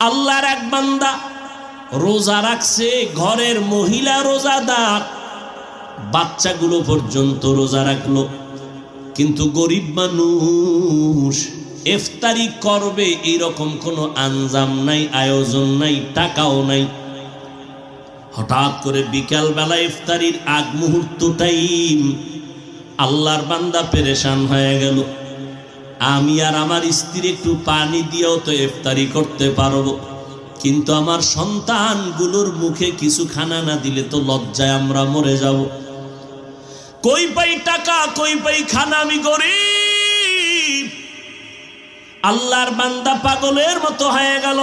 আল্লাহর এক বান্দা রোজা রাখছে, ঘরের মহিলা রোজাদার, বাচ্চাগুলো পর্যন্ত রোজা রাখলো, কিন্তু গরিব মানুষ ইফতারি করবে এইরকম কোনো আঞ্জাম নাই, আয়োজন নাই, টাকাও নাই। হঠাৎ করে বিকাল বেলা ইফতারির আগ মুহূর্ত টাইম, আল্লাহর বান্দা পেরেশান হয়ে গেল, আমি আর আমার স্ত্রী একটু পানি দিয়েও তো ইফতারি করতে পারবো, কিন্তু আমার সন্তানগুলোর মুখে কিছু খানা না দিলে তো লজ্জায় আমরা মরে যাব। কই পাই টাকা, কই পাই খানা, আমি গরিব। আল্লাহর বান্দা পাগলের মতো হয়ে গেল।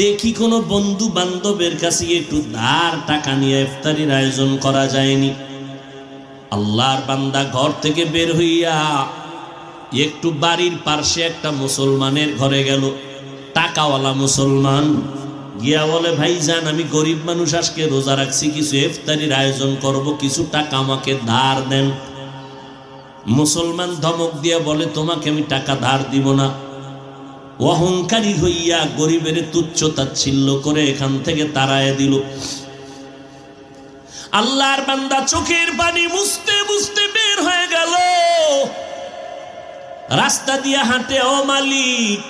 দেখি কোনো বন্ধু বান্ধবের কাছে একটু ধার টাকা নিয়ে ইফতারির আয়োজন করা যায়নি। আল্লাহর বান্দা ঘর থেকে বের হইয়া একটু বাড়ির পাশে একটা মুসলমানের ঘরে গেল, টাকাওয়ালা মুসলমান। গিয়া বলে, ভাইজান আমি গরিব মানুষ, আজকে রোজা রাখছি, কিছু ইফতারির আয়োজন করব, কিছু টাকা আমাকে ধার দেন। মুসলমান ধমক দিয়া বলে, তোমাকে আমি টাকা ধার দিব না। অহংকারী হইয়া গরিবের তুচ্ছ তাচ্ছিল্য করে এখান থেকে তাড়ায় দিল। আল্লাহর বান্দা চোখের পানি মুছতে মুছতে বের হয়ে গেল, রাস্তা দিয়ে হাঁটে, ও মালিক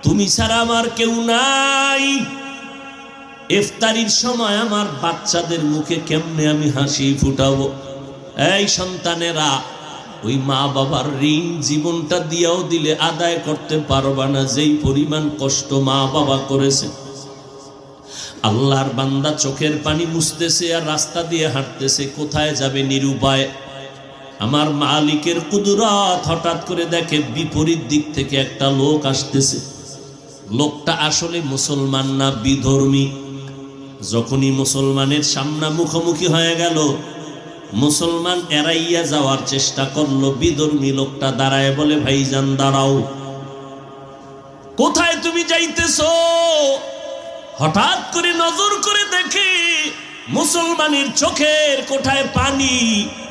তুমি ছাড়া আমার কেউ নাই, ইফতারির সময় আমার বাচ্চাদের মুখে কেমনে আমি হাসি ফুটাবো? এই সন্তানেরা, ওই মা বাবার ঋণ জীবনটা দিয়েও দিলে আদায় করতে পারবা না, যেই পরিমাণ কষ্ট মা বাবা করেছে। আল্লাহর বান্দা চোখের পানি মুছতেছে আর রাস্তা দিয়ে হাঁটতেছে, কোথায় যাবে নিরুপায়। আমার মালিকের কুদরত, হঠাৎ করে দেখে বিপরীত দিক থেকে একটা লোক আসতেছে। লোকটা আসলে মুসলমান না, বিধর্মী। যখনই মুসলমানের সামনে মুখোমুখি হয়ে গেল, মুসলমান এড়াইয়া যাওয়ার চেষ্টা করলো। বিধর্মী লোকটা দাঁড়ায় বলে, ভাইজান দাঁড়াও, কোথায় তুমি যাইতেছো? হঠাৎ করে নজর করে দেখে মুসলমানের চোখের কোঠায় পানি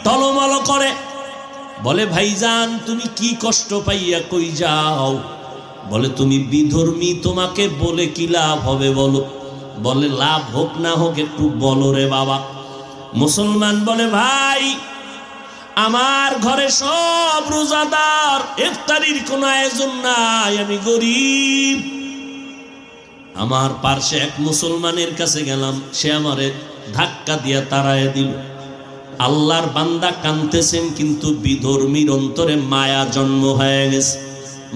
টলমল করে। বলে, ভাইজান তুমি কি কষ্ট পাইয়া কই যাও? বলে, তুমি বিধর্মী, তোমাকে বলে কি লাভ হবে বলো? বলে, লাভ হোক না হোক একটু বলো রে বাবা। মুসলমান বলে, ভাই আমার ঘরে সব রোজাদার, ইফতারির কোনো আয়োজন নাই, আমি গরিব। আমার পার্শ্বে এক মুসলমানের কাছে গেলাম, সে আমারে ধাক্কা দিয়া তাড়ায় দিল। আল্লাহর বান্দা কাঁদতেছেন, কিন্তু বিধর্মীর অন্তরে মায়া জন্ম হয়ে গেছে।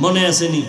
মনে আসেনি?